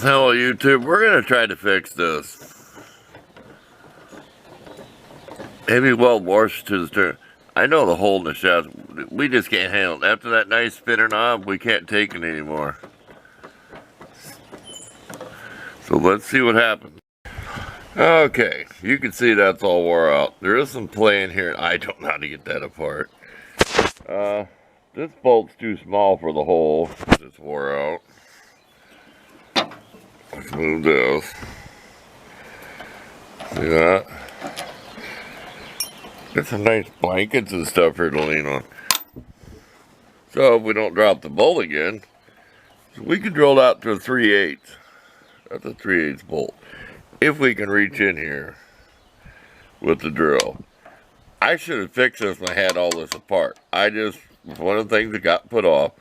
Hello YouTube, we're going to try to fix this. Heavy weld washer to the stern. I know the hole in the shaft, we just can't handle it. After that nice spinner knob, we can't take it anymore. So let's see what happens. Okay, you can see that's all wore out. There is some play in here. I don't know how to get that apart. This bolt's too small for the hole. It's wore out. Let's move this. See that? Got some nice blankets and stuff here to lean on. So if we don't drop the bolt again, we can drill it out to a 3/8. That's a 3/8 bolt. If we can reach in here with the drill. I should have fixed this when I had all this apart. It's one of the things that got put off.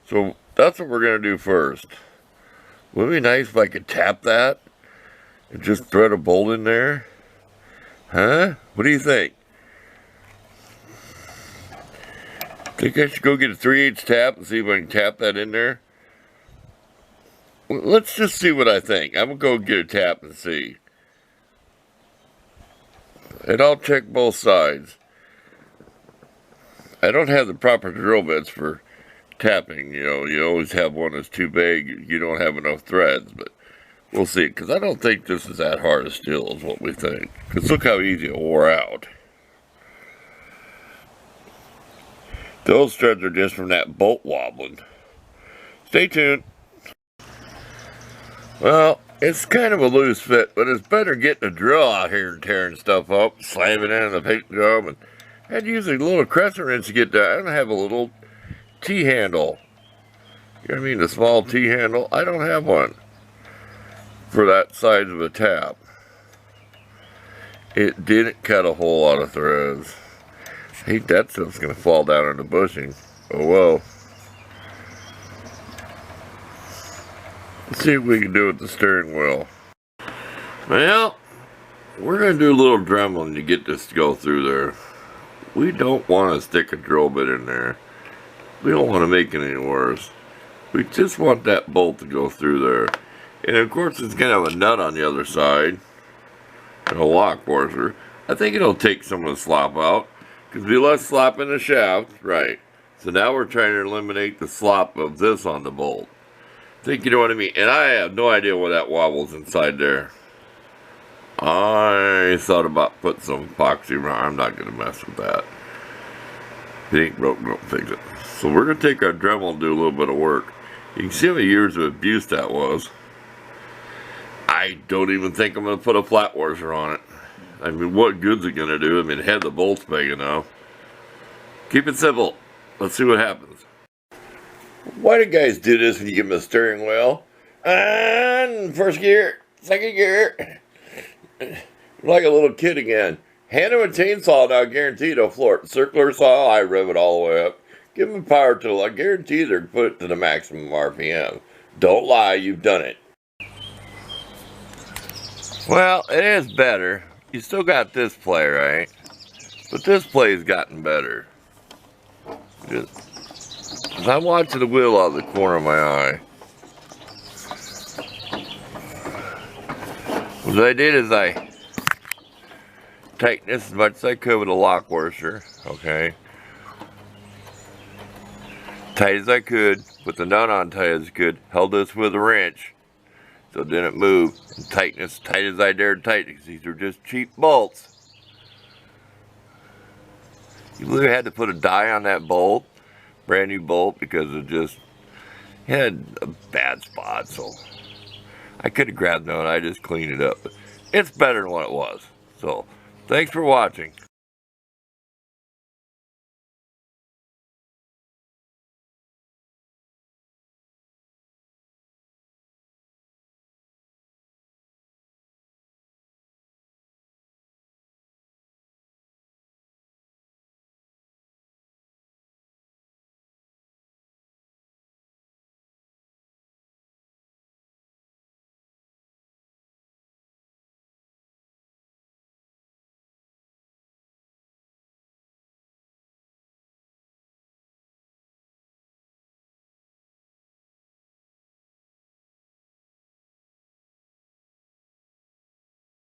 So that's what we're going to do first. Would it be nice if I could tap that and just thread a bolt in there? Huh? What do you think? Think I should go get a 3/8 tap and see if I can tap that in there? Let's just see what I think. I'm going to go get a tap and see. And I'll check both sides. I don't have the proper drill bits for tapping, you always have one that's too big, you don't have enough threads, but we'll see, because I don't think this is that hard of steel is what we think, because look how easy it wore out. Those threads are just from that bolt wobbling. Stay tuned. Well, it's kind of a loose fit, but it's better getting a drill out here and tearing stuff up, slamming it in the paint job, and I'd use a little crescent wrench to get that. I don't have a little T-handle. You know what I mean? The small T-handle. I don't have one for that size of a tap. It didn't cut a whole lot of threads. I hate that stuff's going to fall down in the bushing. Oh well. Let's see what we can do with the steering wheel. Well, we're going to do a little dremeling to get this to go through there. We don't want to stick a drill bit in there. We don't want to make it any worse. We just want that bolt to go through there. And of course it's going to have a nut on the other side. And a lock washer. I think it'll take some of the slop out. Because there'll be less slop in the shaft. Right. So now we're trying to eliminate the slop of this on the bolt. I think you know what I mean. And I have no idea what that wobbles inside there. I thought about putting some epoxy around. I'm not going to mess with that. If it ain't broke, don't fix it. So we're going to take our Dremel and do a little bit of work. You can see how many years of abuse that was. I don't even think I'm going to put a flat washer on it. I mean, what good's it going to do? I mean, it had the bolts big enough. Keep it simple. Let's see what happens. Why do guys do this when you give them a steering wheel? And first gear, second gear. Like a little kid again. Hand him a chainsaw and I'll guarantee they'll floor it. Circular saw, I rev it all the way up. Give them a power tool, I guarantee they'll put it to the maximum RPM. Don't lie, you've done it. Well, it is better. You still got this play, right? But this play's gotten better. As I'm watching the wheel out of the corner of my eye. What I did is I tightened this as much as I could with a lock washer, okay? Tight as I could, put the nut on tight as I could, held this with a wrench so it didn't move, and tighten as tight as I dared tighten because these are just cheap bolts. You really had to put a die on that bolt, brand new bolt, because it just had a bad spot, so I could have grabbed no and I just cleaned it up. But it's better than what it was. So, thanks for watching.